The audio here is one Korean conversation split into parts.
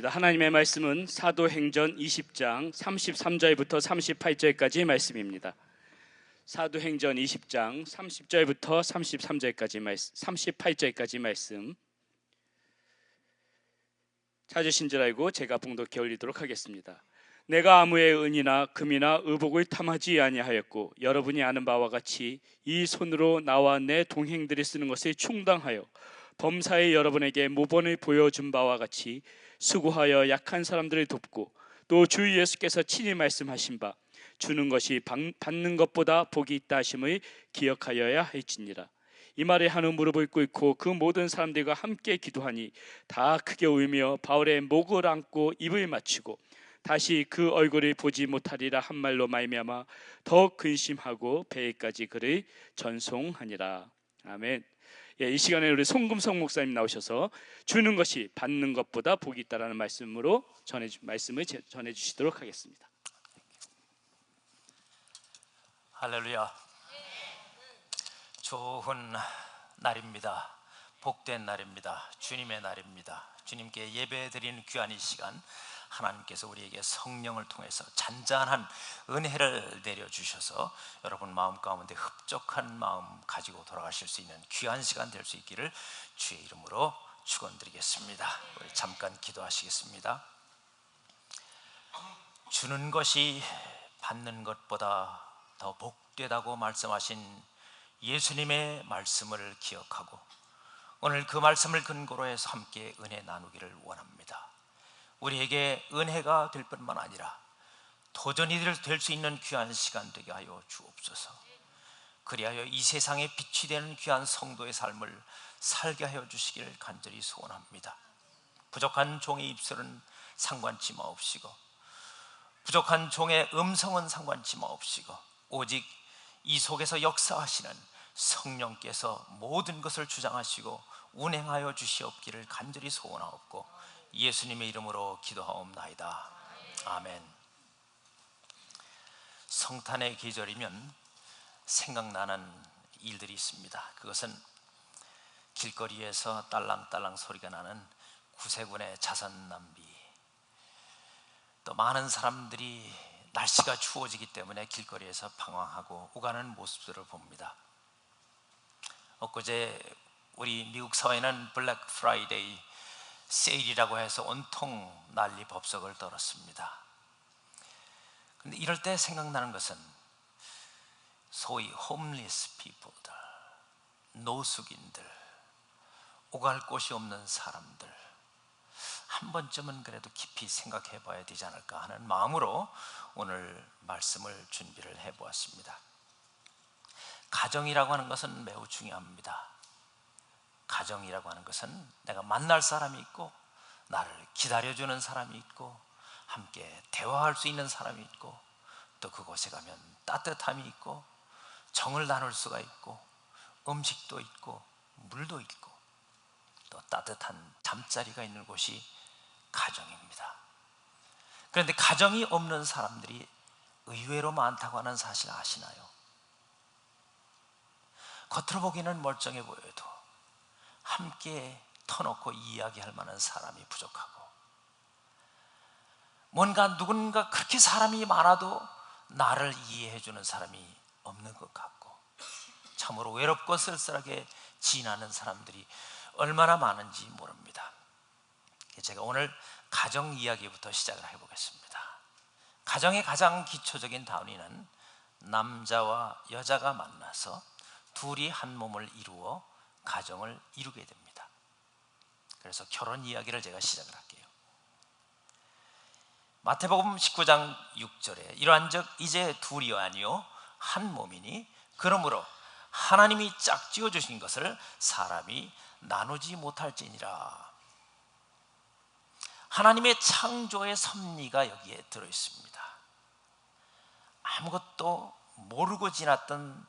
읽겠습니다. 하나님의 말씀은 사도행전 20장 33절부터 38절까지의 말씀입니다. 사도행전 20장 30절부터 38절까지 말씀 찾으신 줄 알고 제가 봉독해 올리도록 하겠습니다. 내가 아무의 은이나 금이나 의복을 탐하지 아니하였고 여러분이 아는 바와 같이 이 손으로 나와 내 동행들이 쓰는 것을 충당하여 범사에 여러분에게 모본을 보여준 바와 같이 수고하여 약한 사람들을 돕고 또 주 예수께서 친히 말씀하신 바 주는 것이 받는 것보다 복이 있다 하심을 기억하여야 할지니라. 이 말에 한 후 무릎을 꿇고 그 모든 사람들과 함께 기도하니 다 크게 울며 바울의 목을 안고 입을 맞추고 다시 그 얼굴을 보지 못하리라 한 말로 말미암아 더욱 근심하고 배에까지 그를 전송하니라. 아멘. 이 시간에 우리 송금성 목사님 나오셔서 주는 것이 받는 것보다 복이 있다라는 말씀을 전해주시도록 하겠습니다. 할렐루야. 좋은 날입니다. 복된 날입니다. 주님의 날입니다. 주님께 예배드리는 귀한 이 시간, 하나님께서 우리에게 성령을 통해서 잔잔한 은혜를 내려주셔서 여러분 마음 가운데 흡족한 마음 가지고 돌아가실 수 있는 귀한 시간 될 수 있기를 주의 이름으로 축원드리겠습니다. 우리 잠깐 기도하시겠습니다. 주는 것이 받는 것보다 더 복되다고 말씀하신 예수님의 말씀을 기억하고 오늘 그 말씀을 근거로 해서 함께 은혜 나누기를 원합니다. 우리에게 은혜가 될 뿐만 아니라 도전이 될 수 있는 귀한 시간 되게 하여 주옵소서. 그리하여 이 세상에 빛이 되는 귀한 성도의 삶을 살게 하여 주시기를 간절히 소원합니다. 부족한 종의 입술은 상관치 마옵시고 부족한 종의 음성은 상관치 마옵시고 오직 이 속에서 역사하시는 성령께서 모든 것을 주장하시고 운행하여 주시옵기를 간절히 소원하옵고 예수님의 이름으로 기도하옵나이다. 아멘. 성탄의 계절이면 생각나는 일들이 있습니다. 그것은 길거리에서 딸랑딸랑 소리가 나는 구세군의 자선 낭비, 또 많은 사람들이 날씨가 추워지기 때문에 길거리에서 방황하고 오가는 모습들을 봅니다. 엊그제 우리 미국 사회는 블랙 프라이데이 세일이라고 해서 온통 난리 법석을 떨었습니다. 그런데 이럴 때 생각나는 것은 소위 홈리스 피플들, 노숙인들, 오갈 곳이 없는 사람들, 한 번쯤은 그래도 깊이 생각해 봐야 되지 않을까 하는 마음으로 오늘 말씀을 준비를 해 보았습니다. 가정이라고 하는 것은 매우 중요합니다. 가정이라고 하는 것은 내가 만날 사람이 있고 나를 기다려주는 사람이 있고 함께 대화할 수 있는 사람이 있고 또 그곳에 가면 따뜻함이 있고 정을 나눌 수가 있고 음식도 있고 물도 있고 또 따뜻한 잠자리가 있는 곳이 가정입니다. 그런데 가정이 없는 사람들이 의외로 많다고 하는 사실 아시나요? 겉으로 보기에는 멀쩡해 보여도 함께 터놓고 이야기할 만한 사람이 부족하고 뭔가 누군가 그렇게 사람이 많아도 나를 이해해 주는 사람이 없는 것 같고 참으로 외롭고 쓸쓸하게 지나는 사람들이 얼마나 많은지 모릅니다. 제가 오늘 가정 이야기부터 시작을 해보겠습니다. 가정의 가장 기초적인 단위는 남자와 여자가 만나서 둘이 한 몸을 이루어 가정을 이루게 됩니다. 그래서 결혼 이야기를 제가 시작을 할게요. 마태복음 19장 6절에 이러한즉 이제 둘이 아니요 한 몸이니 그러므로 하나님이 짝지어 주신 것을 사람이 나누지 못할지니라. 하나님의 창조의 섭리가 여기에 들어있습니다. 아무것도 모르고 지났던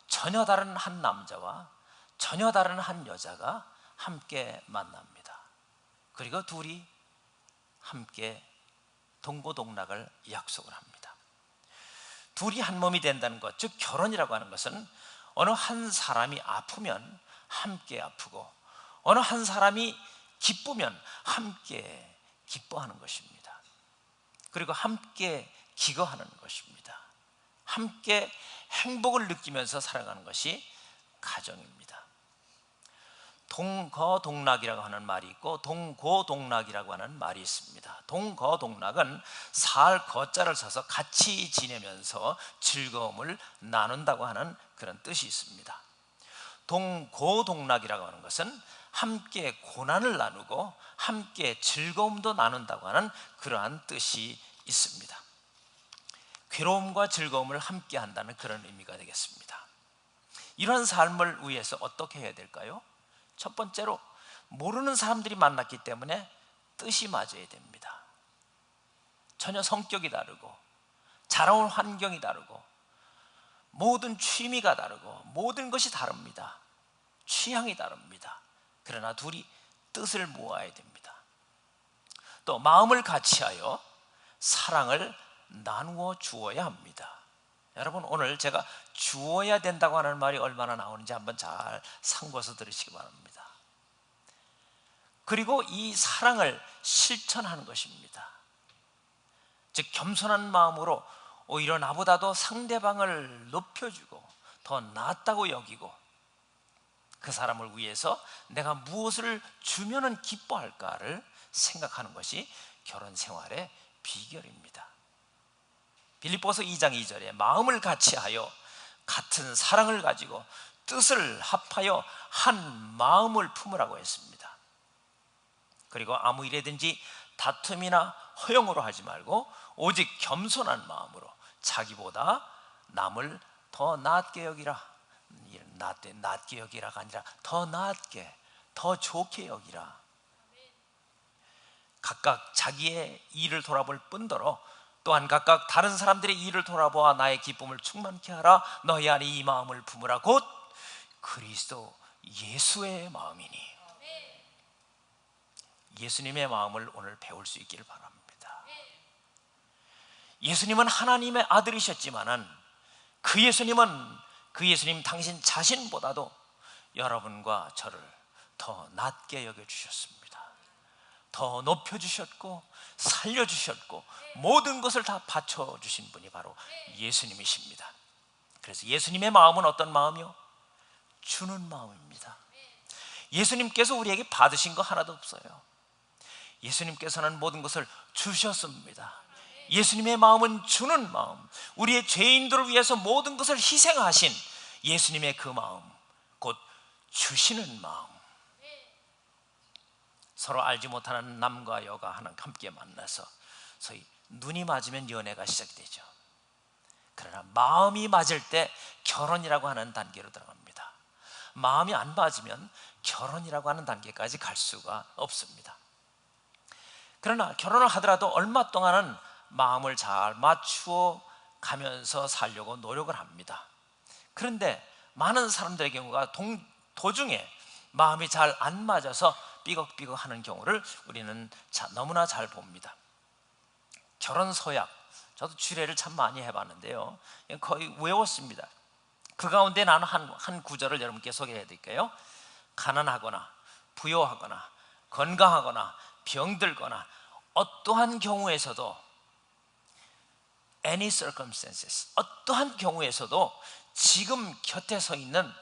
전혀 다른 한 남자와 전혀 다른 한 여자가 함께 만납니다. 그리고 둘이 함께 동고동락을 약속을 합니다. 둘이 한 몸이 된다는 것, 즉 결혼이라고 하는 것은 어느 한 사람이 아프면 함께 아프고 어느 한 사람이 기쁘면 함께 기뻐하는 것입니다. 그리고 함께 기거하는 것입니다. 함께 행복을 느끼면서 살아가는 것이 가정입니다. 동거동락이라고 하는 말이 있고 동고동락이라고 하는 말이 있습니다. 동거동락은 살 거자를 써서 같이 지내면서 즐거움을 나눈다고 하는 그런 뜻이 있습니다. 동고동락이라고 하는 것은 함께 고난을 나누고 함께 즐거움도 나눈다고 하는 그러한 뜻이 있습니다. 괴로움과 즐거움을 함께 한다는 그런 의미가 되겠습니다. 이런 삶을 위해서 어떻게 해야 될까요? 첫 번째로 모르는 사람들이 만났기 때문에 뜻이 맞아야 됩니다. 전혀 성격이 다르고 자라온 환경이 다르고 모든 취미가 다르고 모든 것이 다릅니다. 취향이 다릅니다. 그러나 둘이 뜻을 모아야 됩니다. 또 마음을 같이하여 사랑을 나누어 주어야 합니다. 여러분, 오늘 제가 주어야 된다고 하는 말이 얼마나 나오는지 한번 잘 상고해서 들으시기 바랍니다. 그리고 이 사랑을 실천하는 것입니다. 즉 겸손한 마음으로 오히려 나보다도 상대방을 높여주고 더 낫다고 여기고 그 사람을 위해서 내가 무엇을 주면은 기뻐할까를 생각하는 것이 결혼 생활의 비결입니다. 빌립보서 2장 2절에 마음을 같이하여 같은 사랑을 가지고 뜻을 합하여 한 마음을 품으라고 했습니다. 그리고 아무 일에든지 다툼이나 허용으로 하지 말고 오직 겸손한 마음으로 자기보다 남을 더 낫게 여기라. 낫게 여기라가 아니라 더 낫게, 더 좋게 여기라. 각각 자기의 일을 돌아볼 뿐더러 또한 각각 다른 사람들의 일을 돌아보아 나의 기쁨을 충만케 하라. 너희 안에 이 마음을 품으라. 곧 그리스도 예수의 마음이니. 예수님의 마음을 오늘 배울 수 있기를 바랍니다. 예수님은 하나님의 아들이셨지만은 그 예수님 당신 자신보다도 여러분과 저를 더 낮게 여겨주셨습니다. 더 높여주셨고 살려주셨고 모든 것을 다 바쳐주신 분이 바로 예수님이십니다. 그래서 예수님의 마음은 어떤 마음이요? 주는 마음입니다. 예수님께서 우리에게 받으신 거 하나도 없어요. 예수님께서는 모든 것을 주셨습니다. 예수님의 마음은 주는 마음, 우리의 죄인들을 위해서 모든 것을 희생하신 예수님의 그 마음, 곧 주시는 마음. 서로 알지 못하는 남과 여가 함께 만나서 소위 눈이 맞으면 연애가 시작되죠. 그러나 마음이 맞을 때 결혼이라고 하는 단계로 들어갑니다. 마음이 안 맞으면 결혼이라고 하는 단계까지 갈 수가 없습니다. 그러나 결혼을 하더라도 얼마 동안은 마음을 잘 맞추어 가면서 살려고 노력을 합니다. 그런데 많은 사람들의 경우가 도중에 마음이 잘 안 맞아서 삐걱삐걱 하는 경우를 우리는 너무나 잘 봅니다. 결혼 서약, 저도 주례를 참 많이 해봤는데요, 거의 외웠습니다. 그 가운데 나는 한 구절을 여러분께 소개해 드릴게요. 가난하거나 부요하거나 건강하거나 병들거나 어떠한 경우에서도 any circumstances, 어떠한 경우에서도 지금 곁에 서 있는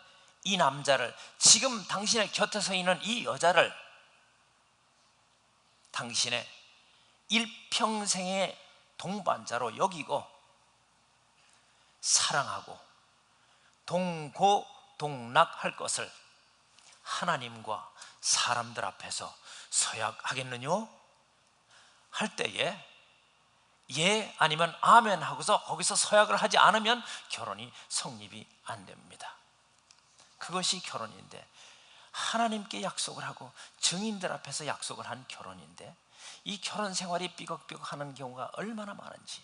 이 남자를, 지금 당신의 곁에 서 있는 이 여자를 당신의 일평생의 동반자로 여기고 사랑하고 동고동락할 것을 하나님과 사람들 앞에서 서약하겠느냐? 할 때에 예 아니면 아멘 하고서 거기서 서약을 하지 않으면 결혼이 성립이 안 됩니다. 그것이 결혼인데, 하나님께 약속을 하고 증인들 앞에서 약속을 한 결혼인데 이 결혼 생활이 삐걱삐걱 하는 경우가 얼마나 많은지,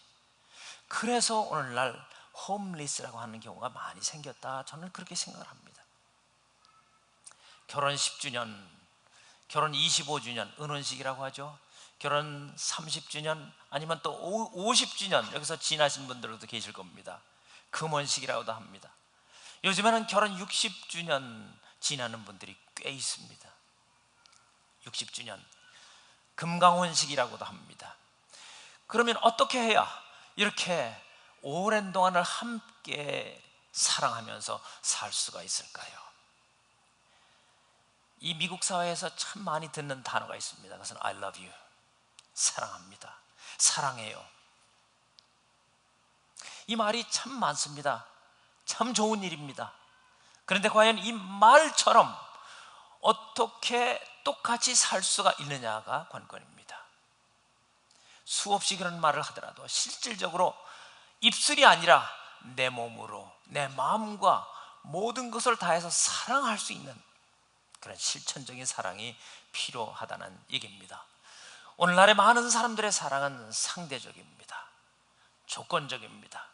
그래서 오늘날 홈리스라고 하는 경우가 많이 생겼다, 저는 그렇게 생각을 합니다. 결혼 10주년, 결혼 25주년 은혼식이라고 하죠. 결혼 30주년 아니면 또 50주년 여기서 지나신 분들도 계실 겁니다. 금혼식이라고도 합니다. 요즘에는 결혼 60주년 지나는 분들이 꽤 있습니다. 60주년 금강원식이라고도 합니다. 그러면 어떻게 해야 이렇게 오랜 동안을 함께 사랑하면서 살 수가 있을까요? 이 미국 사회에서 참 많이 듣는 단어가 있습니다. 그것은 I love you, 사랑합니다, 사랑해요. 이 말이 참 많습니다. 참 좋은 일입니다. 그런데 과연 이 말처럼 어떻게 똑같이 살 수가 있느냐가 관건입니다. 수없이 그런 말을 하더라도 실질적으로 입술이 아니라 내 몸으로, 내 마음과 모든 것을 다해서 사랑할 수 있는 그런 실천적인 사랑이 필요하다는 얘기입니다. 오늘날의 많은 사람들의 사랑은 상대적입니다. 조건적입니다.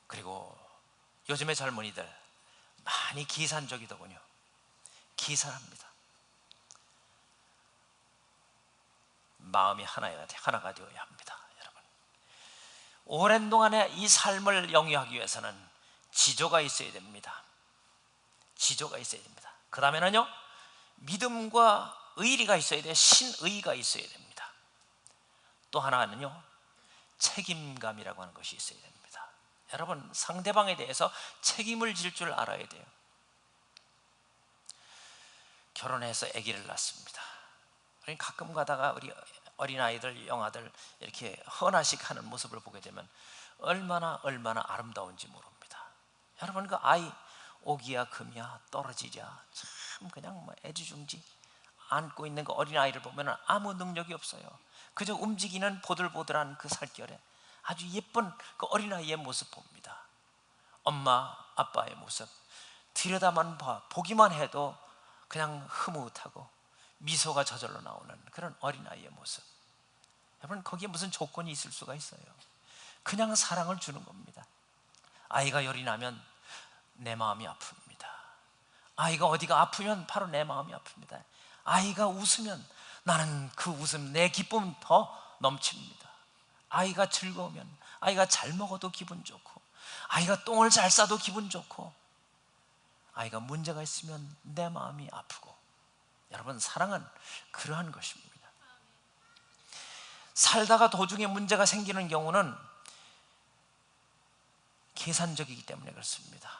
그리고 요즘의 젊은이들 많이 기산적이더군요. 기산합니다. 마음이 하나가 되어야 합니다. 여러분, 오랜 동안의 이 삶을 영위하기 위해서는 지조가 있어야 됩니다. 지조가 있어야 됩니다. 그 다음에는요, 믿음과 의리가 있어야 돼요. 신의가 있어야 됩니다. 또 하나는요, 책임감이라고 하는 것이 있어야 됩니다. 여러분, 상대방에 대해서 책임을 질 줄 알아야 돼요. 결혼해서 아기를 낳습니다. 가끔 가다가 우리 어린아이들, 영아들 이렇게 헌화식 하는 모습을 보게 되면 얼마나 아름다운지 모릅니다. 여러분, 그 아이 오기야 금이야 떨어지랴 참 그냥 뭐 애지중지 안고 있는 그 어린아이를 보면 아무 능력이 없어요. 그저 움직이는 보들보들한 그 살결에 아주 예쁜 그 어린아이의 모습 봅니다. 엄마 아빠의 모습 들여다만 보기만 해도 그냥 흐뭇하고 미소가 저절로 나오는 그런 어린아이의 모습. 여러분, 거기에 무슨 조건이 있을 수가 있어요? 그냥 사랑을 주는 겁니다. 아이가 열이 나면 내 마음이 아픕니다. 아이가 어디가 아프면 바로 내 마음이 아픕니다. 아이가 웃으면 나는 그 웃음, 내 기쁨은 더 넘칩니다. 아이가 즐거우면, 아이가 잘 먹어도 기분 좋고, 아이가 똥을 잘 싸도 기분 좋고, 아이가 문제가 있으면 내 마음이 아프고. 여러분, 사랑은 그러한 것입니다. 살다가 도중에 문제가 생기는 경우는 계산적이기 때문에 그렇습니다.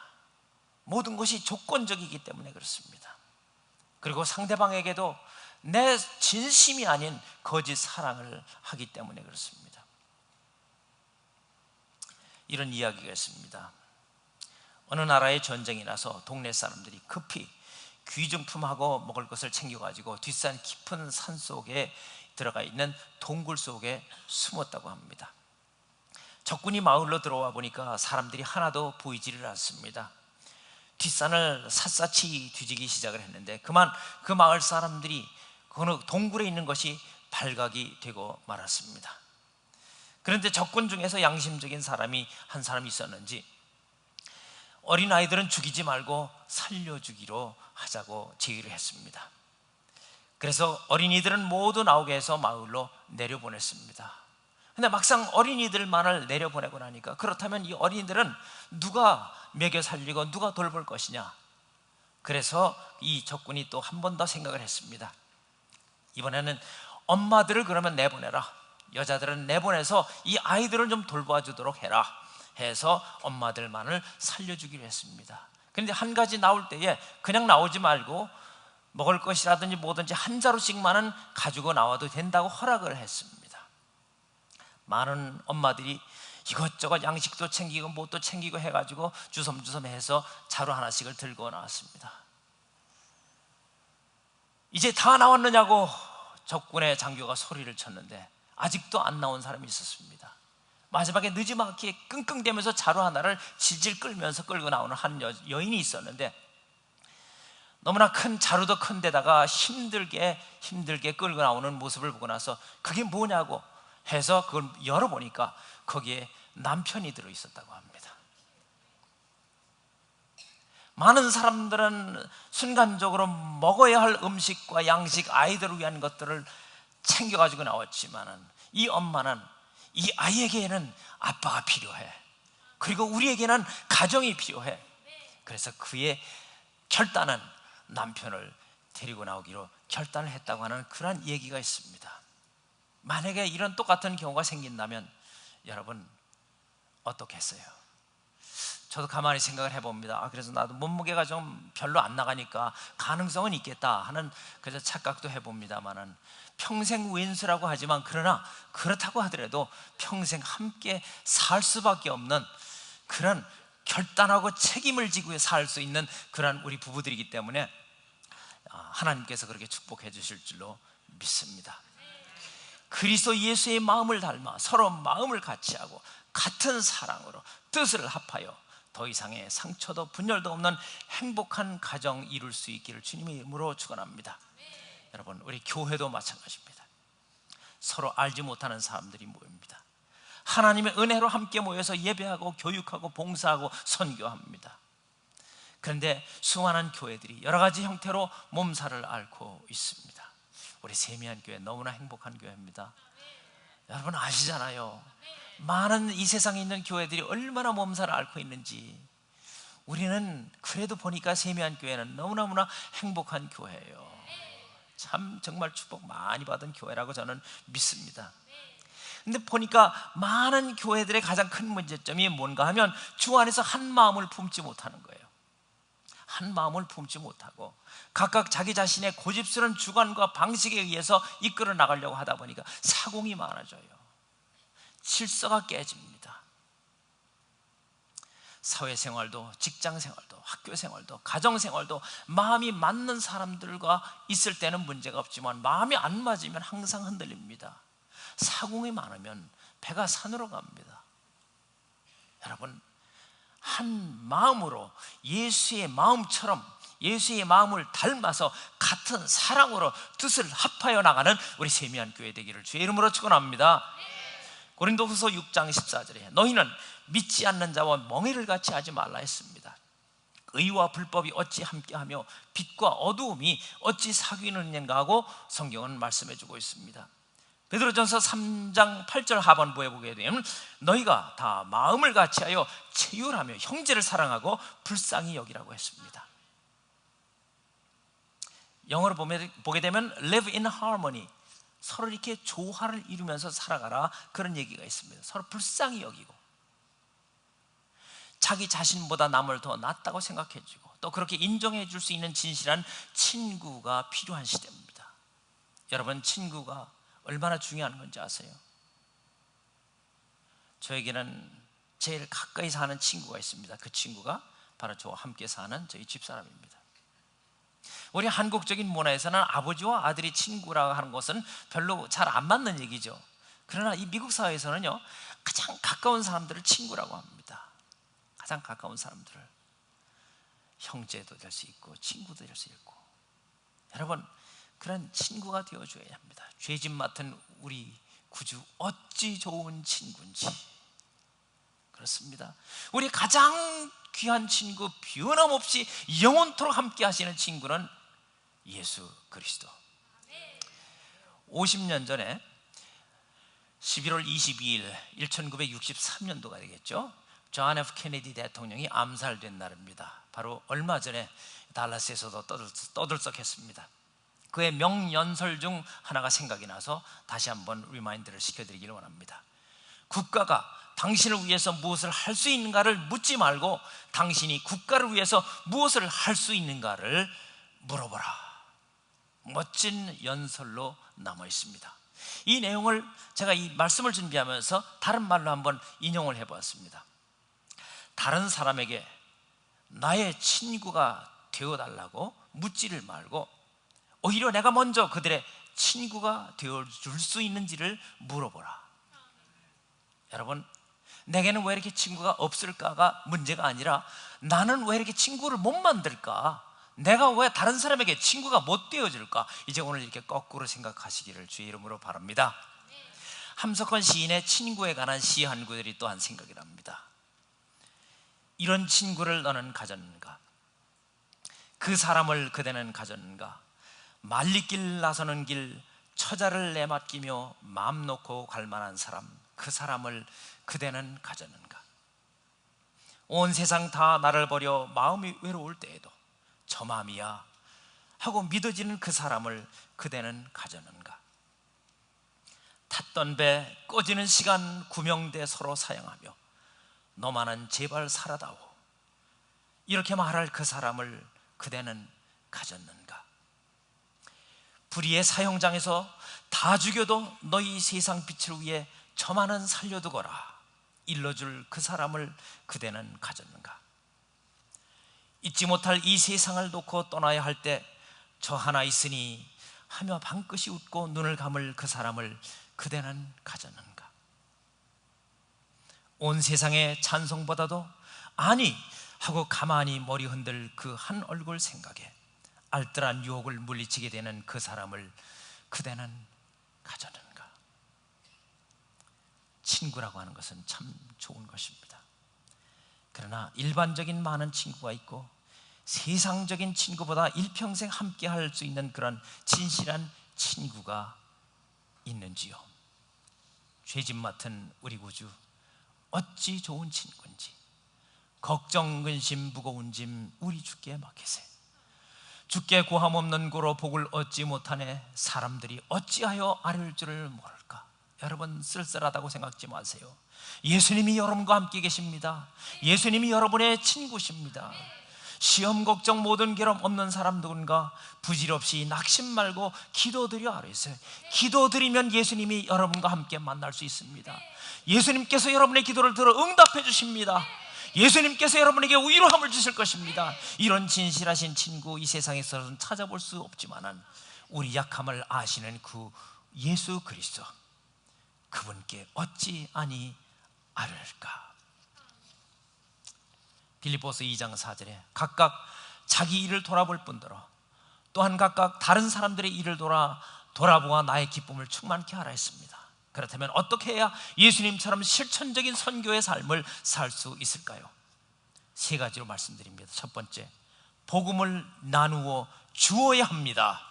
모든 것이 조건적이기 때문에 그렇습니다. 그리고 상대방에게도 내 진심이 아닌 거짓 사랑을 하기 때문에 그렇습니다. 이런 이야기가 있습니다. 어느 나라에 전쟁이 나서 동네 사람들이 급히 귀중품하고 먹을 것을 챙겨가지고 뒷산 깊은 산 속에 들어가 있는 동굴 속에 숨었다고 합니다. 적군이 마을로 들어와 보니까 사람들이 하나도 보이지를 않습니다. 뒷산을 샅샅이 뒤지기 시작을 했는데 그만 그 마을 사람들이 그 동굴에 있는 것이 발각이 되고 말았습니다. 그런데 적군 중에서 양심적인 사람이 한 사람 있었는지 어린아이들은 죽이지 말고 살려주기로 하자고 제의를 했습니다. 그래서 어린이들은 모두 나오게 해서 마을로 내려보냈습니다. 근데 막상 어린이들만을 내려보내고 나니까 그렇다면 이 어린이들은 누가 먹여 살리고 누가 돌볼 것이냐. 그래서 이 적군이 또 한 번 더 생각을 했습니다. 이번에는 엄마들을 그러면 내보내라. 여자들은 내보내서 이 아이들을 좀 돌봐주도록 해라 해서 엄마들만을 살려주기로 했습니다. 그런데 한 가지 나올 때에 그냥 나오지 말고 먹을 것이라든지 뭐든지 한 자루씩만은 가지고 나와도 된다고 허락을 했습니다. 많은 엄마들이 이것저것 양식도 챙기고 뭣도 챙기고 해가지고 주섬주섬 해서 자루 하나씩을 들고 나왔습니다. 이제 다 나왔느냐고 적군의 장교가 소리를 쳤는데 아직도 안 나온 사람이 있었습니다. 마지막에 늦지막히 끙끙대면서 자루 하나를 질질 끌면서 끌고 나오는 한 여인이 있었는데 너무나 큰 자루도 큰 데다가 힘들게 끌고 나오는 모습을 보고 나서 그게 뭐냐고 해서 그걸 열어보니까 거기에 남편이 들어있었다고 합니다. 많은 사람들은 순간적으로 먹어야 할 음식과 양식, 아이들을 위한 것들을 챙겨가지고 나왔지만은 이 엄마는 이 아이에게는 아빠가 필요해. 그리고 우리에게는 가정이 필요해. 그래서 그의 결단은 남편을 데리고 나오기로 결단을 했다고 하는 그런 얘기가 있습니다. 만약에 이런 똑같은 경우가 생긴다면 여러분 어떻겠어요? 저도 가만히 생각을 해봅니다. 그래서 나도 몸무게가 좀 별로 안 나가니까 가능성은 있겠다 하는 그래서 착각도 해봅니다만은, 평생 왼수라고 하지만 그러나 그렇다고 하더라도 평생 함께 살 수밖에 없는 그런 결단하고 책임을 지고 살 수 있는 그런 우리 부부들이기 때문에 하나님께서 그렇게 축복해 주실 줄로 믿습니다. 그리스도 예수의 마음을 닮아 서로 마음을 같이 하고 같은 사랑으로 뜻을 합하여 더 이상의 상처도 분열도 없는 행복한 가정 이룰 수 있기를 주님의 이름으로 축원합니다. 여러분, 우리 교회도 마찬가지입니다. 서로 알지 못하는 사람들이 모입니다. 하나님의 은혜로 함께 모여서 예배하고 교육하고 봉사하고 선교합니다. 그런데 수많은 교회들이 여러 가지 형태로 몸살을 앓고 있습니다. 우리 세미한 교회 너무나 행복한 교회입니다. 여러분 아시잖아요. 많은 이 세상에 있는 교회들이 얼마나 몸살을 앓고 있는지. 우리는 그래도 보니까 세미한 교회는 너무너무나 행복한 교회예요. 참 정말 축복 많이 받은 교회라고 저는 믿습니다. 근데 보니까 많은 교회들의 가장 큰 문제점이 뭔가 하면 주 안에서 한 마음을 품지 못하는 거예요. 한 마음을 품지 못하고 각각 자기 자신의 고집스러운 주관과 방식에 의해서 이끌어 나가려고 하다 보니까 사공이 많아져요. 질서가 깨집니다. 사회생활도 직장생활도 학교생활도 가정생활도 마음이 맞는 사람들과 있을 때는 문제가 없지만 마음이 안 맞으면 항상 흔들립니다. 사공이 많으면 배가 산으로 갑니다. 여러분, 한 마음으로 예수의 마음처럼 예수의 마음을 닮아서 같은 사랑으로 뜻을 합하여 나가는 우리 세미한 교회 되기를 주의 이름으로 축원합니다. 고린도후서 6장 14절에 너희는 믿지 않는 자와 멍에를 같이 하지 말라 했습니다. 의와 불법이 어찌 함께하며 빛과 어두움이 어찌 사귀느냐가 하고 성경은 말씀해 주고 있습니다. 베드로전서 3장 8절 하반부에 보게 되면 너희가 다 마음을 같이하여 체휼하며 형제를 사랑하고 불쌍히 여기라고 했습니다. 영어로 보게 되면 live in harmony, 서로 이렇게 조화를 이루면서 살아가라, 그런 얘기가 있습니다. 서로 불쌍히 여기고 자기 자신보다 남을 더 낫다고 생각해주고 또 그렇게 인정해 줄 수 있는 진실한 친구가 필요한 시대입니다. 여러분, 친구가 얼마나 중요한 건지 아세요? 저에게는 제일 가까이 사는 친구가 있습니다. 그 친구가 바로 저와 함께 사는 저희 집사람입니다. 우리 한국적인 문화에서는 아버지와 아들이 친구라고 하는 것은 별로 잘 안 맞는 얘기죠. 그러나 이 미국 사회에서는요, 가장 가까운 사람들을 친구라고 합니다. 가장 가까운 사람들을 형제도 될 수 있고 친구도 될 수 있고. 여러분, 그런 친구가 되어줘야 합니다. 죄짐 맡은 우리 구주 어찌 좋은 친구인지. 그렇습니다. 우리 가장 귀한 친구, 변함없이 영원토록 함께 하시는 친구는 예수 그리스도. 50년 전에 11월 22일 1963년도가 되겠죠. 존 F 케네디 대통령이 암살된 날입니다. 바로 얼마 전에 달라스에서도 떠들썩했습니다. 그의 명연설 중 하나가 생각이 나서 다시 한번 리마인드를 시켜드리기를 원합니다. 국가가 당신을 위해서 무엇을 할 수 있는가를 묻지 말고 당신이 국가를 위해서 무엇을 할 수 있는가를 물어보라. 멋진 연설로 남아 있습니다. 이 내용을 제가 이 말씀을 준비하면서 다른 말로 한번 인용을 해보았습니다. 다른 사람에게 나의 친구가 되어달라고 묻지를 말고 오히려 내가 먼저 그들의 친구가 되어줄 수 있는지를 물어보라. 여러분, 내게는 왜 이렇게 친구가 없을까가 문제가 아니라 나는 왜 이렇게 친구를 못 만들까? 내가 왜 다른 사람에게 친구가 못 되어줄까? 이제 오늘 이렇게 거꾸로 생각하시기를 주의 이름으로 바랍니다. 함석헌 시인의 친구에 관한 시 한 구절이 또한 생각이 납니다. 이런 친구를 너는 가졌는가? 그 사람을 그대는 가졌는가? 말리길 나서는 길 처자를 내맡기며 마음 놓고 갈 만한 사람, 그 사람을 그대는 가졌는가? 온 세상 다 나를 버려 마음이 외로울 때에도 저 마음이야 하고 믿어지는 그 사람을 그대는 가졌는가? 탔던 배 꺼지는 시간 구명대 서로 사용하며 너만은 제발 살아다오, 이렇게 말할 그 사람을 그대는 가졌는가? 불의의 사형장에서 다 죽여도 너희 세상 빛을 위해 저만은 살려두거라, 일러줄 그 사람을 그대는 가졌는가? 잊지 못할 이 세상을 놓고 떠나야 할 때 저 하나 있으니 하며 방긋이 웃고 눈을 감을 그 사람을 그대는 가졌는가? 온 세상의 찬송보다도 아니 하고 가만히 머리 흔들 그 한 얼굴 생각에 알뜰한 유혹을 물리치게 되는 그 사람을 그대는 가졌는가? 친구라고 하는 것은 참 좋은 것입니다. 그러나 일반적인 많은 친구가 있고 세상적인 친구보다 일평생 함께 할 수 있는 그런 진실한 친구가 있는지요? 죄짐 맡은 우리 구주 어찌 좋은 친구인지, 걱정 근심 무거운 짐 우리 주께 맡기세. 주께 고함 없는 고로 복을 얻지 못하네 사람들이 어찌하여 아뢰을 줄을 모를까? 여러분, 쓸쓸하다고 생각지 마세요. 예수님이 여러분과 함께 계십니다. 예수님이 여러분의 친구십니다. 시험 걱정 모든 괴로움 없는 사람 누군가 부질없이 낙심 말고 기도드려 아뢰세요. 기도드리면 예수님이 여러분과 함께 만날 수 있습니다. 예수님께서 여러분의 기도를 들어 응답해 주십니다. 예수님께서 여러분에게 위로함을 주실 것입니다. 이런 진실하신 친구 이 세상에서는 찾아볼 수 없지만 우리 약함을 아시는 그 예수 그리스도, 그분께 어찌 아니 아뢰을까? 빌립보서 2장 4절에 각각 자기 일을 돌아볼 뿐더러 또한 각각 다른 사람들의 일을 돌아보아 나의 기쁨을 충만케 하라 했습니다. 그렇다면 어떻게 해야 예수님처럼 실천적인 선교의 삶을 살 수 있을까요? 세 가지로 말씀드립니다. 첫 번째, 복음을 나누어 주어야 합니다.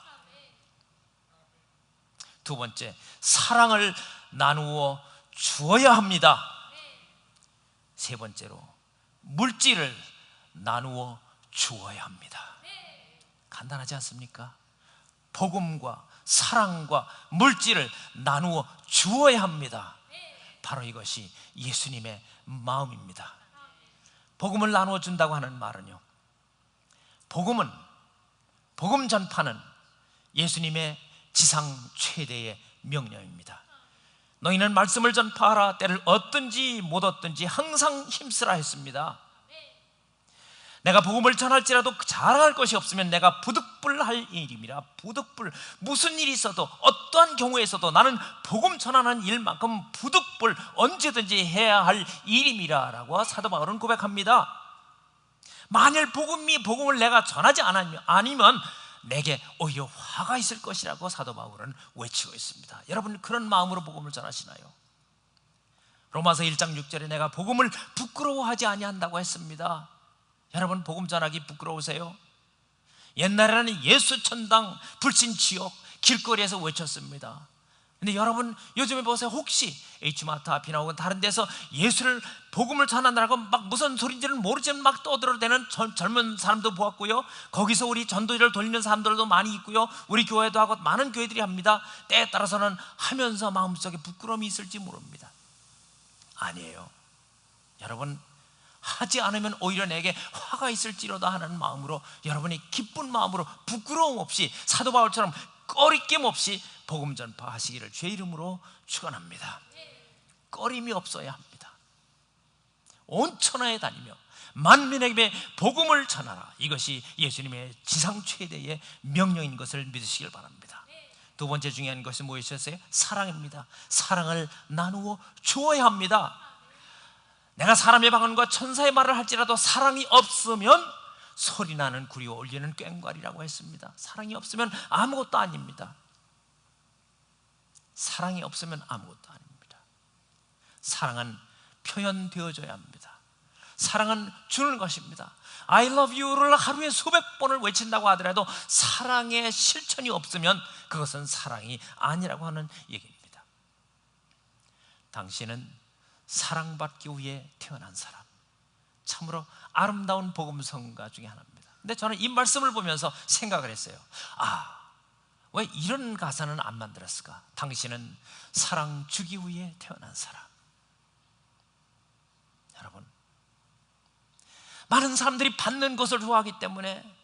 두 번째, 사랑을 나누어 주어야 합니다. 세 번째로, 물질을 나누어 주어야 합니다. 간단하지 않습니까? 복음과 사랑과 물질을 나누어 주어야 합니다. 바로 이것이 예수님의 마음입니다. 복음을 나누어 준다고 하는 말은요, 복음 전파는 예수님의 지상 최대의 명령입니다. 너희는 말씀을 전파하라. 때를 얻든지 못 얻든지 항상 힘쓰라 했습니다. 내가 복음을 전할지라도 자랑할 것이 없으면 내가 부득불할 일임이라. 부득불, 무슨 일이 있어도 어떠한 경우에서도 나는 복음 전하는 일만큼 부득불 언제든지 해야 할 일임이라 라고 사도 바울은 고백합니다. 만일 복음을 내가 전하지 아니면 내게 오히려 화가 있을 것이라고 사도 바울은 외치고 있습니다. 여러분, 그런 마음으로 복음을 전하시나요? 로마서 1장 6절에 내가 복음을 부끄러워하지 아니한다고 했습니다. 여러분, 복음 전하기 부끄러우세요? 옛날에는 예수 천당, 불신 지옥 길거리에서 외쳤습니다. 근데 여러분, 요즘에 보세요. 혹시 H마트 앞이나 혹은 다른 데서 예수를 복음을 전한다고 막 무슨 소리인지는 모르지만 막 떠들어대는 젊은 사람도 보았고요. 거기서 우리 전도지를 돌리는 사람들도 많이 있고요. 우리 교회도 하고 많은 교회들이 합니다. 때에 따라서는 하면서 마음속에 부끄러움이 있을지 모릅니다. 아니에요. 여러분, 하지 않으면 오히려 내게 화가 있을지로다 하는 마음으로, 여러분이 기쁜 마음으로 부끄러움 없이 사도 바울처럼 꺼리낌 없이 복음 전파하시기를 주의 이름으로 축원합니다. 꺼림이 없어야 합니다. 온 천하에 다니며 만민에게 복음을 전하라. 이것이 예수님의 지상 최대의 명령인 것을 믿으시길 바랍니다. 두 번째 중요한 것은 무엇이었어요? 사랑입니다. 사랑을 나누어 주어야 합니다. 내가 사람의 방언과 천사의 말을 할지라도 사랑이 없으면 소리나는 구리와 울리는 꽹과리라고 했습니다. 사랑이 없으면 아무것도 아닙니다. 사랑이 없으면 아무것도 아닙니다. 사랑은 표현되어져야 합니다. 사랑은 주는 것입니다. I love you를 하루에 수백 번을 외친다고 하더라도 사랑의 실천이 없으면 그것은 사랑이 아니라고 하는 얘기입니다. 당신은 사랑받기 위해 태어난 사람, 참으로 아름다운 복음성가 중에 하나입니다. 근데 저는 이 말씀을 보면서 생각을 했어요. 왜 이런 가사는 안 만들었을까? 당신은 사랑 주기 위해 태어난 사람. 여러분, 많은 사람들이 받는 것을 좋아하기 때문에,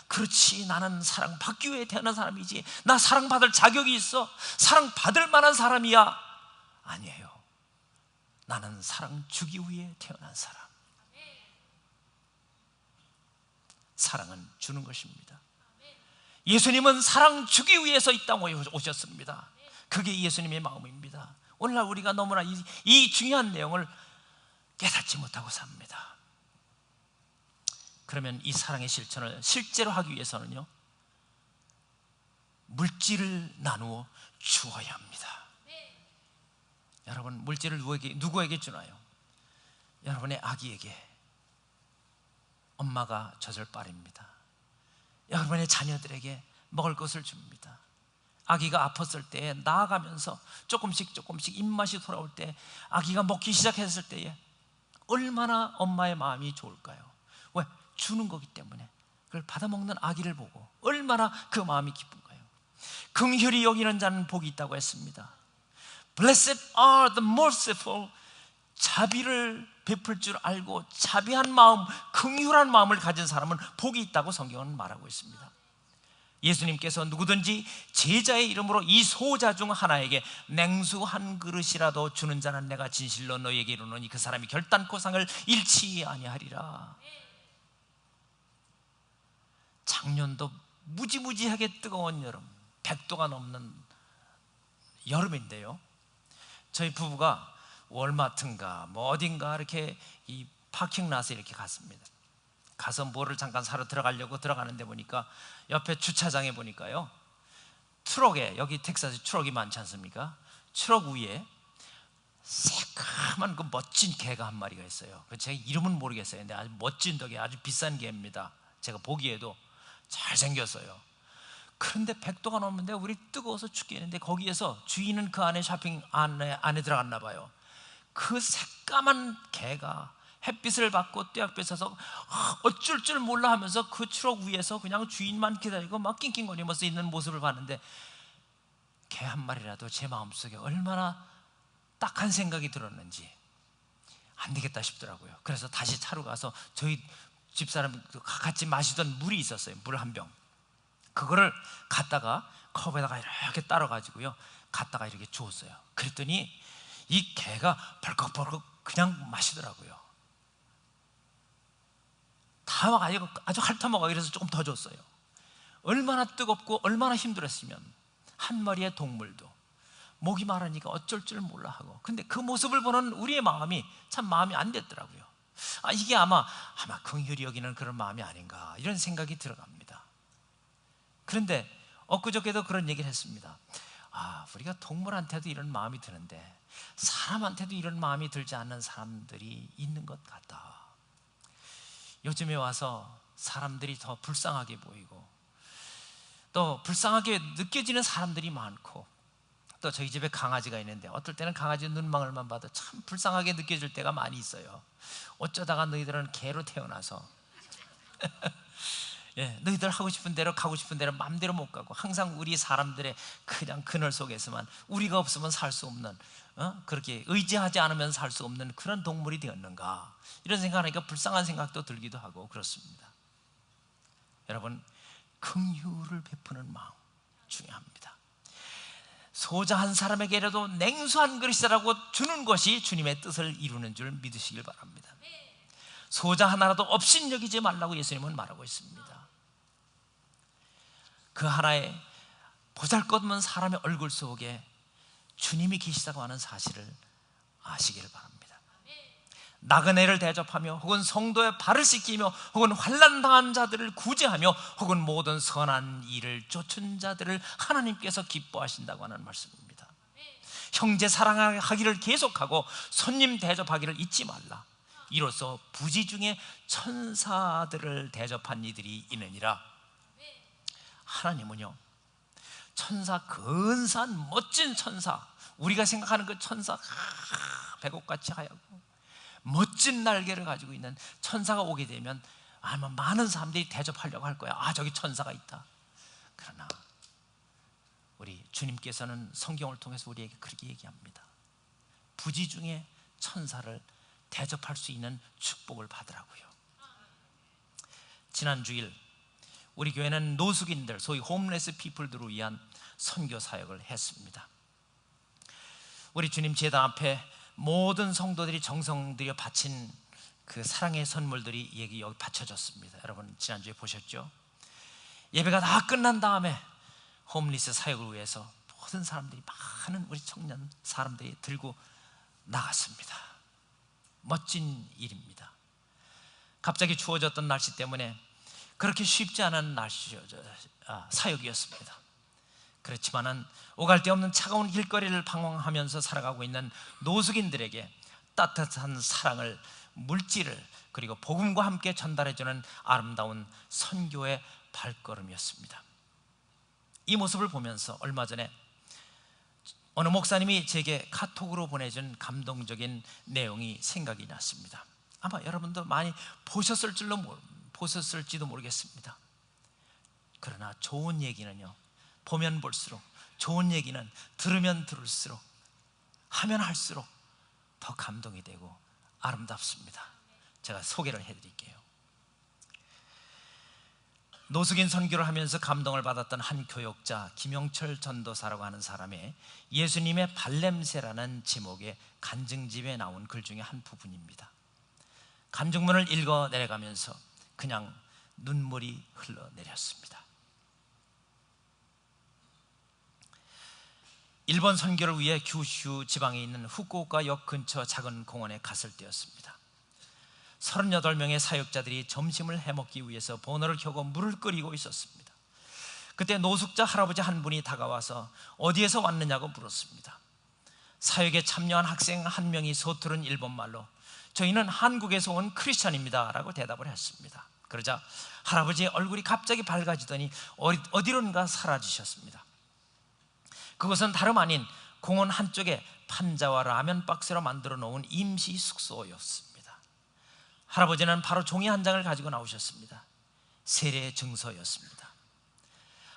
그렇지, 나는 사랑받기 위해 태어난 사람이지, 나 사랑받을 자격이 있어, 사랑받을 만한 사람이야. 아니에요. 나는 사랑 주기 위해 태어난 사람. 사랑은 주는 것입니다. 예수님은 사랑 주기 위해서 이 땅에 오셨습니다. 그게 예수님의 마음입니다. 오늘날 우리가 너무나 이 중요한 내용을 깨닫지 못하고 삽니다. 그러면 이 사랑의 실천을 실제로 하기 위해서는요, 물질을 나누어 주어야 합니다. 여러분, 물질을 누구에게 주나요? 여러분의 아기에게. 엄마가 젖을 빠립니다. 여러분의 자녀들에게 먹을 것을 줍니다. 아기가 아팠을 때에 나아가면서 조금씩 입맛이 돌아올 때, 아기가 먹기 시작했을 때에 얼마나 엄마의 마음이 좋을까요? 왜? 주는 거기 때문에. 그걸 받아먹는 아기를 보고 얼마나 그 마음이 기쁜가요? 긍휼히 여기는 자는 복이 있다고 했습니다. Blessed are the merciful. 자비를 베풀 줄 알고 자비한 마음, 긍휼한 마음을 가진 사람은 복이 있다고 성경은 말하고 있습니다. 예수님께서 누구든지 제자의 이름으로 이 소자 중 하나에게 냉수 한 그릇이라도 주는 자는 내가 진실로 너희에게 이르노니 그 사람이 결단코 상을 잃지 아니하리라. 작년도 무지무지하게 뜨거운 여름, 100도가 넘는 여름인데요, 저희 부부가 월마트인가 어딘가 이렇게 이 파킹라스에 이렇게 갔습니다. 가서 뭐를 잠깐 사러 들어가려고 들어가는데 보니까 옆에 주차장에 보니까요, 트럭에, 여기 텍사스 트럭이 많지 않습니까? 트럭 위에 새까만 그 멋진 개가 한 마리가 있어요. 제가 이름은 모르겠어요. 근데 아주 멋진 덕에 아주 비싼 개입니다. 제가 보기에도 잘생겼어요. 그런데 100도가 넘는데 우리 뜨거워서 죽겠는데, 거기에서 주인은 그 안에 쇼핑 안에 들어갔나 봐요. 그 새까만 개가 햇빛을 받고 떼약볕에서 어쩔 줄 몰라 하면서 그 트럭 위에서 그냥 주인만 기다리고 막 낑낑거리면서 있는 모습을 봤는데, 개 한 마리라도 제 마음속에 얼마나 딱한 생각이 들었는지 안 되겠다 싶더라고요. 그래서 다시 차로 가서 저희 집사람 같이 마시던 물이 있었어요. 물 한 병. 그거를 갖다가 컵에다가 이렇게 따라가지고요, 갖다가 이렇게 주었어요. 그랬더니 이 개가 벌컥벌컥 그냥 마시더라고요. 다 와가지고 아주 핥아먹어. 그래서 조금 더 줬어요. 얼마나 뜨겁고 얼마나 힘들었으면 한 마리의 동물도 목이 마르니까 어쩔 줄 몰라 하고. 근데 그 모습을 보는 우리의 마음이 참 마음이 안 됐더라고요. 이게 아마 긍휼히 여기는 그런 마음이 아닌가, 이런 생각이 들어갑니다. 그런데 엊그저께도 그런 얘기를 했습니다. 우리가 동물한테도 이런 마음이 드는데 사람한테도 이런 마음이 들지 않는 사람들이 있는 것 같다. 요즘에 와서 사람들이 더 불쌍하게 보이고 또 불쌍하게 느껴지는 사람들이 많고, 또 저희 집에 강아지가 있는데 어떨 때는 강아지 눈망울만 봐도 참 불쌍하게 느껴질 때가 많이 있어요. 어쩌다가 너희들은 개로 태어나서 너희들 하고 싶은 대로 가고 싶은 대로 마음대로 못 가고, 항상 우리 사람들의 그냥 그늘 속에서만, 우리가 없으면 살 수 없는, 그렇게 의지하지 않으면 살 수 없는 그런 동물이 되었는가, 이런 생각하니까 불쌍한 생각도 들기도 하고 그렇습니다. 여러분, 긍휼을 베푸는 마음 중요합니다. 소자 한 사람에게라도 냉수 한 그릇이라고 주는 것이 주님의 뜻을 이루는 줄 믿으시길 바랍니다. 소자 하나라도 업신여기지 말라고 예수님은 말하고 있습니다. 그 하나의 보잘것없는 사람의 얼굴 속에 주님이 계시다고 하는 사실을 아시기를 바랍니다. 나그네를 대접하며, 혹은 성도의 발을 씻기며, 혹은 환난당한 자들을 구제하며, 혹은 모든 선한 일을 쫓은 자들을 하나님께서 기뻐하신다고 하는 말씀입니다. 형제 사랑하기를 계속하고 손님 대접하기를 잊지 말라. 이로써 부지 중에 천사들을 대접한 이들이 있느니라. 하나님은요, 천사, 근사한 멋진 천사, 우리가 생각하는 그 천사, 백옥같이 하얗고 멋진 날개를 가지고 있는 천사가 오게 되면 아마 많은 사람들이 대접하려고 할 거야. 아, 저기 천사가 있다. 그러나 우리 주님께서는 성경을 통해서 우리에게 그렇게 얘기합니다. 부지 중에 천사를 대접할 수 있는 축복을 받으라고요. 지난 주일 우리 교회는 노숙인들, 소위 홈레스 피플들을 위한 선교 사역을 했습니다. 우리 주님 제단 앞에 모든 성도들이 정성 들여 바친 그 사랑의 선물들이 여기 바쳐졌습니다. 여러분 지난주에 보셨죠? 예배가 다 끝난 다음에 홈리스 사역을 위해서 모든 사람들이, 많은 우리 청년 사람들이 들고 나갔습니다. 멋진 일입니다. 갑자기 추워졌던 날씨 때문에 그렇게 쉽지 않은 사역이었습니다. 그렇지만은 오갈 데 없는 차가운 길거리를 방황하면서 살아가고 있는 노숙인들에게 따뜻한 사랑을, 물질을, 그리고 복음과 함께 전달해주는 아름다운 선교의 발걸음이었습니다. 이 모습을 보면서 얼마 전에 어느 목사님이 제게 카톡으로 보내준 감동적인 내용이 생각이 났습니다. 아마 여러분도 많이 보셨을지도 모르겠습니다. 그러나 좋은 얘기는요, 보면 볼수록, 좋은 얘기는 들으면 들을수록, 하면 할수록 더 감동이 되고 아름답습니다. 제가 소개를 해드릴게요. 노숙인 선교를 하면서 감동을 받았던 한 교역자, 김영철 전도사라고 하는 사람의 예수님의 발냄새라는 제목의 간증집에 나온 글 중에 한 부분입니다. 간증문을 읽어 내려가면서 그냥 눈물이 흘러내렸습니다. 일본 선교를 위해 규슈 지방에 있는 후쿠오카 역 근처 작은 공원에 갔을 때였습니다. 38명의 사역자들이 점심을 해먹기 위해서 버너를 켜고 물을 끓이고 있었습니다. 그때 노숙자 할아버지 한 분이 다가와서 어디에서 왔느냐고 물었습니다. 사역에 참여한 학생 한 명이 서투른 일본말로 저희는 한국에서 온 크리스찬입니다 라고 대답을 했습니다. 그러자 할아버지의 얼굴이 갑자기 밝아지더니 어디론가 사라지셨습니다. 그것은 다름 아닌 공원 한쪽에 판자와 라면 박스로 만들어 놓은 임시 숙소였습니다. 할아버지는 바로 종이 한 장을 가지고 나오셨습니다. 세례 증서였습니다.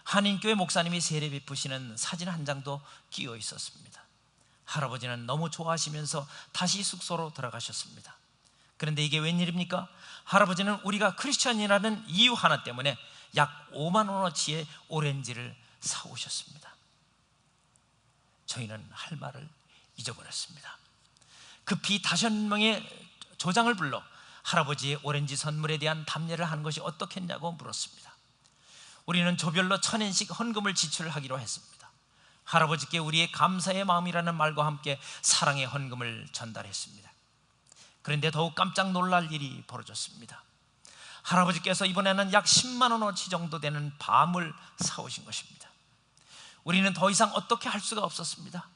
한인교회 목사님이 세례 베푸시는 사진 한 장도 끼어 있었습니다. 할아버지는 너무 좋아하시면서 다시 숙소로 들어가셨습니다. 그런데 이게 웬일입니까? 할아버지는 우리가 크리스천이라는 이유 하나 때문에 약 5만 원어치의 오렌지를 사오셨습니다. 저희는 할 말을 잊어버렸습니다. 급히 다시 한 명의 조장을 불러 할아버지의 오렌지 선물에 대한 답례를 하는 것이 어떻겠냐고 물었습니다. 우리는 조별로 1,000엔씩 헌금을 지출하기로 했습니다. 할아버지께 우리의 감사의 마음이라는 말과 함께 사랑의 헌금을 전달했습니다. 그런데 더욱 깜짝 놀랄 일이 벌어졌습니다. 할아버지께서 이번에는 약 10만 원어치 정도 되는 밤을 사오신 것입니다. 우리는 더 이상 어떻게 할 수가 없었습니다.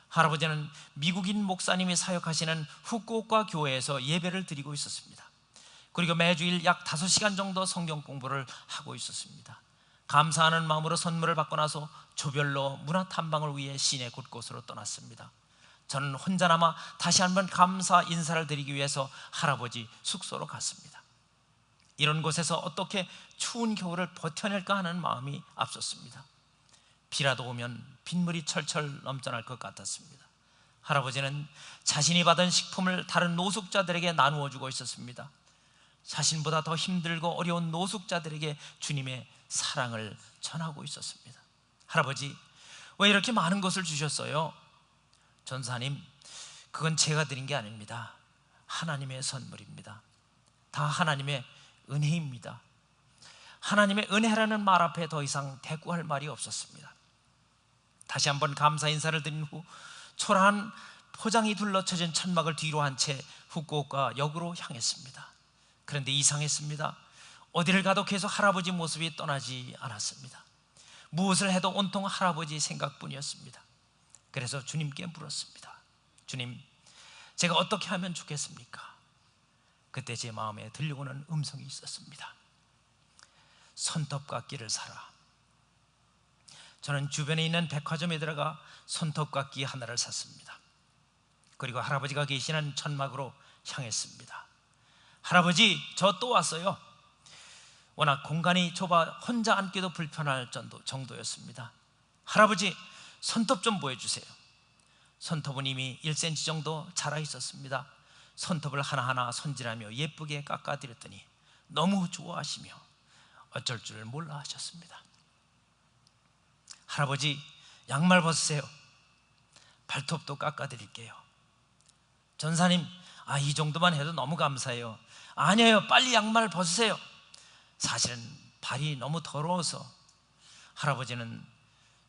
할아버지는 미국인 목사님이 사역하시는 후쿠오카 교회에서 예배를 드리고 있었습니다. 그리고 매주일 약 5시간 정도 성경 공부를 하고 있었습니다. 감사하는 마음으로 선물을 받고 나서 조별로 문화 탐방을 위해 시내 곳곳으로 떠났습니다. 저는 혼자 남아 다시 한번 감사 인사를 드리기 위해서 할아버지 숙소로 갔습니다. 이런 곳에서 어떻게 추운 겨울을 버텨낼까 하는 마음이 앞섰습니다. 비라도 오면 빗물이 철철 넘쳐날 것 같았습니다. 할아버지는 자신이 받은 식품을 다른 노숙자들에게 나누어 주고 있었습니다. 자신보다 더 힘들고 어려운 노숙자들에게 주님의 사랑을 전하고 있었습니다. 할아버지, 왜 이렇게 많은 것을 주셨어요? 전사님, 그건 제가 드린 게 아닙니다. 하나님의 선물입니다. 다 하나님의 은혜입니다. 하나님의 은혜라는 말 앞에 더 이상 대꾸할 말이 없었습니다. 다시 한번 감사 인사를 드린 후 초라한 포장이 둘러쳐진 천막을 뒤로 한 채 후쿠오카 역으로 향했습니다. 그런데 이상했습니다. 어디를 가도 계속 할아버지 모습이 떠나지 않았습니다. 무엇을 해도 온통 할아버지 생각뿐이었습니다. 그래서 주님께 물었습니다. 주님, 제가 어떻게 하면 좋겠습니까? 그때 제 마음에 들려오는 음성이 있었습니다. 손톱깎이를 사라. 저는 주변에 있는 백화점에 들어가 손톱깎이 하나를 샀습니다. 그리고 할아버지가 계시는 천막으로 향했습니다. 할아버지, 저 또 왔어요. 워낙 공간이 좁아 혼자 앉기도 불편할 정도였습니다. 할아버지, 손톱 좀 보여주세요. 손톱은 이미 1cm 정도 자라 있었습니다. 손톱을 하나하나 손질하며 예쁘게 깎아드렸더니 너무 좋아하시며 어쩔 줄 몰라 하셨습니다. 할아버지, 양말 벗으세요. 발톱도 깎아드릴게요. 전사님, 이 정도만 해도 너무 감사해요. 아니에요, 빨리 양말 벗으세요. 사실은 발이 너무 더러워서 할아버지는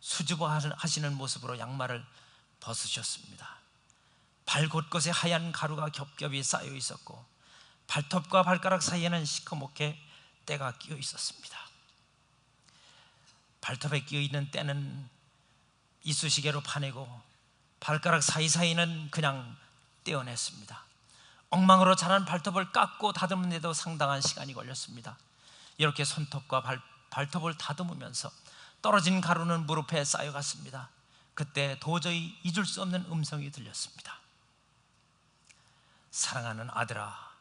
수줍어 하시는 모습으로 양말을 벗으셨습니다. 발 곳곳에 하얀 가루가 겹겹이 쌓여 있었고 발톱과 발가락 사이에는 시커멓게 때가 끼어 있었습니다. 발톱에 끼어 있는 때는 이쑤시개로 파내고 발가락 사이사이는 그냥 떼어냈습니다. 엉망으로 자란 발톱을 깎고 다듬는데도 상당한 시간이 걸렸습니다. 이렇게 손톱과 발톱을 다듬으면서 떨어진 가루는 무릎에 쌓여갔습니다. 그때 도저히 잊을 수 없는 음성이 들렸습니다. 사랑하는 아들아,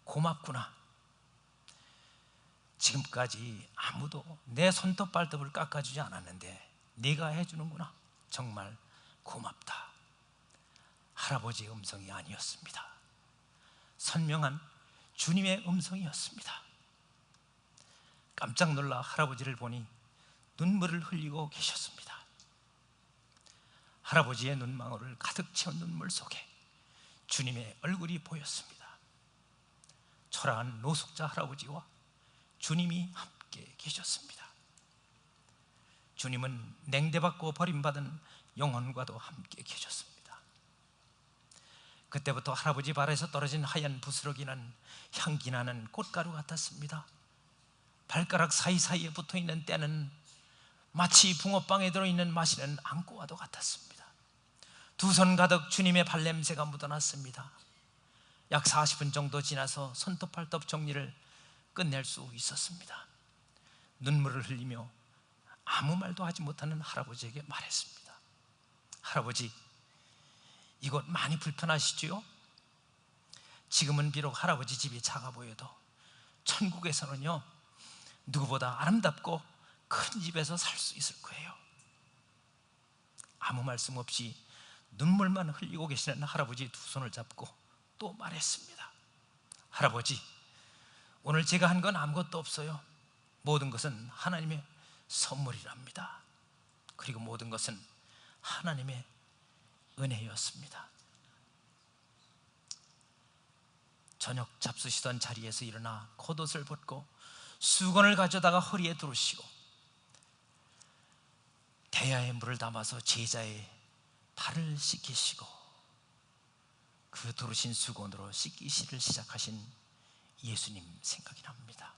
고맙구나. 지금까지 아무도 내 손톱 발톱을 깎아주지 않았는데 네가 해주는구나. 정말 고맙다. 할아버지의 음성이 아니었습니다. 선명한 주님의 음성이었습니다. 깜짝 놀라 할아버지를 보니 눈물을 흘리고 계셨습니다. 할아버지의 눈망울을 가득 채운 눈물 속에 주님의 얼굴이 보였습니다. 초라한 노숙자 할아버지와 주님이 함께 계셨습니다. 주님은 냉대받고 버림받은 영혼과도 함께 계셨습니다. 그때부터 할아버지 발에서 떨어진 하얀 부스러기는 향기나는 꽃가루 같았습니다. 발가락 사이사이에 붙어있는 때는 마치 붕어빵에 들어있는 마시는 앙꼬와도 같았습니다. 두 손 가득 주님의 발냄새가 묻어났습니다. 약 40분 정도 지나서 손톱 발톱 정리를 끝낼 수 있었습니다. 눈물을 흘리며 아무 말도 하지 못하는 할아버지에게 말했습니다. 할아버지, 이곳 많이 불편하시지요? 지금은 비록 할아버지 집이 작아 보여도 천국에서는요, 누구보다 아름답고 큰 집에서 살 수 있을 거예요. 아무 말씀 없이 눈물만 흘리고 계시는 할아버지 두 손을 잡고 또 말했습니다. 할아버지, 오늘 제가 한 건 아무것도 없어요. 모든 것은 하나님의 선물이랍니다. 그리고 모든 것은 하나님의 은혜였습니다. 저녁 잡수시던 자리에서 일어나 겉옷을 벗고 수건을 가져다가 허리에 두르시고 대야에 물을 담아서 제자의 발을 씻기시고 그 두르신 수건으로 씻기시를 시작하신 예수님 생각이 납니다.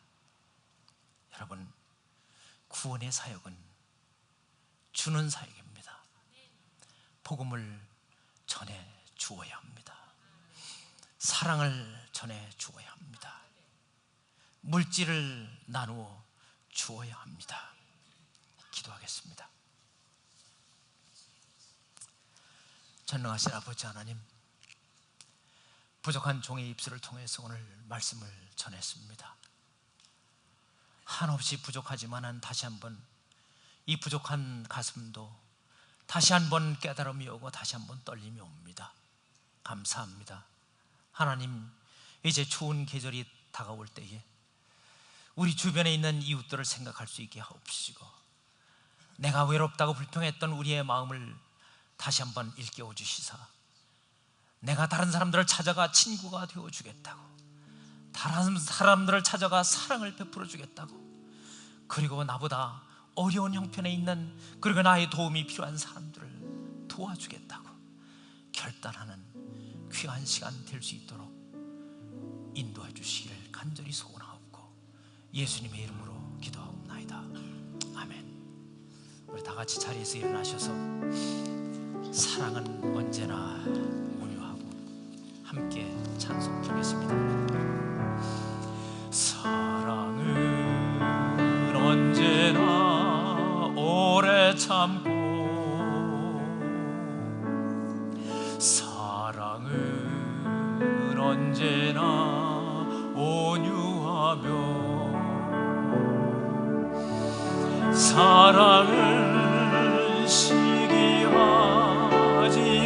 여러분, 구원의 사역은 주는 사역입니다. 복음을 전해 주어야 합니다. 사랑을 전해 주어야 합니다. 물질을 나누어 주어야 합니다. 기도하겠습니다. 전능하신 아버지 하나님, 부족한 종의 입술을 통해서 오늘 말씀을 전했습니다. 한없이 부족하지만 다시 한번 이 부족한 가슴도 다시 한번 깨달음이 오고 다시 한번 떨림이 옵니다. 감사합니다. 하나님, 이제 추운 계절이 다가올 때에 우리 주변에 있는 이웃들을 생각할 수 있게 하옵시고, 내가 외롭다고 불평했던 우리의 마음을 다시 한번 일깨워 주시사, 내가 다른 사람들을 찾아가 친구가 되어 주겠다고, 다른 사람들을 찾아가 사랑을 베풀어 주겠다고, 그리고 나보다 어려운 형편에 있는, 그리고 나의 도움이 필요한 사람들을 도와주겠다고 결단하는 귀한 시간 될 수 있도록 인도해 주시기를 간절히 소원하옵고 예수님의 이름으로 기도하옵나이다. 아멘. 우리 다 같이 자리에서 일어나셔서 사랑은 언제나 온유하고 함께 찬송 부르겠습니다. 사랑은 언제나 오래 참고, 사랑은 언제나 온유하며 사랑을 시기하지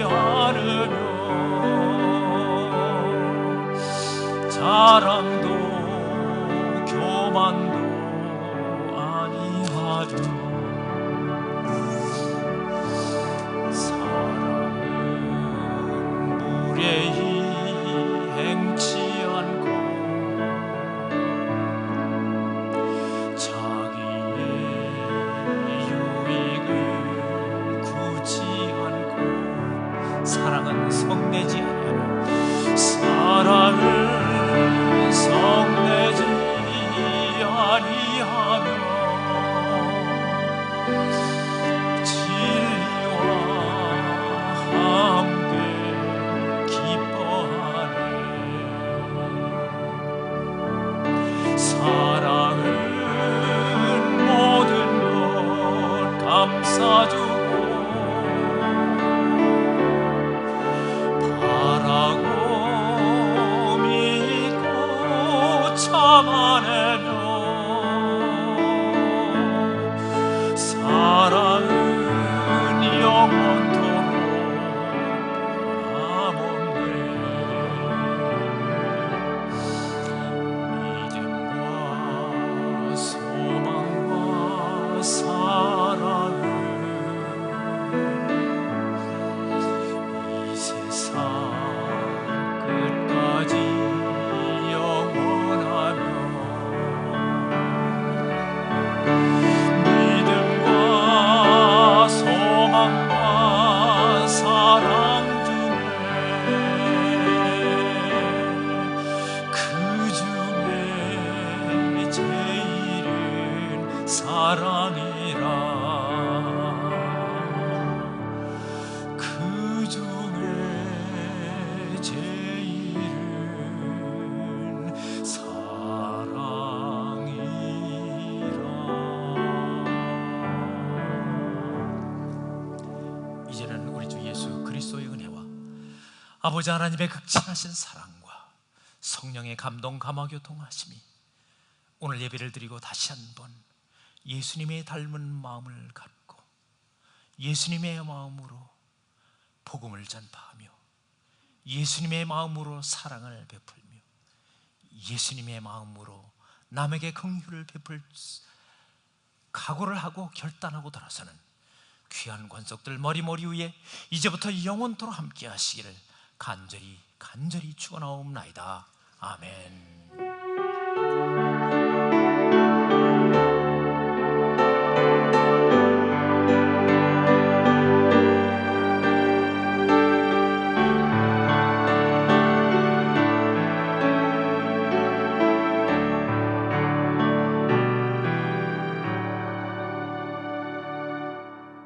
않으며 자랑도 교만도 아니하며 사랑은 무례히 행치 않고 자기의 유익을 구치 않고 사랑은 성내지 아니하며 사랑은 성내지 아니하며 진리와 함께 기뻐하네 사랑은 모든 것 감싸주고 바라고 믿고 참아내며 사랑은 영원토록 변함없네 믿음과 소망과 사랑은 이 세상 끝까지 영원하며 믿음과 소망과 사랑 중에 그 중에 제일은 사랑이라 그 중에 제일은 사랑이라. 이제는 우리 주 예수 그리스도의 은혜와 아버지 하나님의 극진하신 사랑과 성령의 감동 감화 교통하심이 오늘 예배를 드리고 다시 한번 예수님의 닮은 마음을 갖고 예수님의 마음으로 복음을 전파하며 예수님의 마음으로 사랑을 베풀며 예수님의 마음으로 남에게 긍휼을 베풀 각오를 하고 결단하고 돌아서는 귀한 권속들 머리 위에 이제부터 영원토록 함께 하시기를 간절히 축원하옵나이다. 아멘.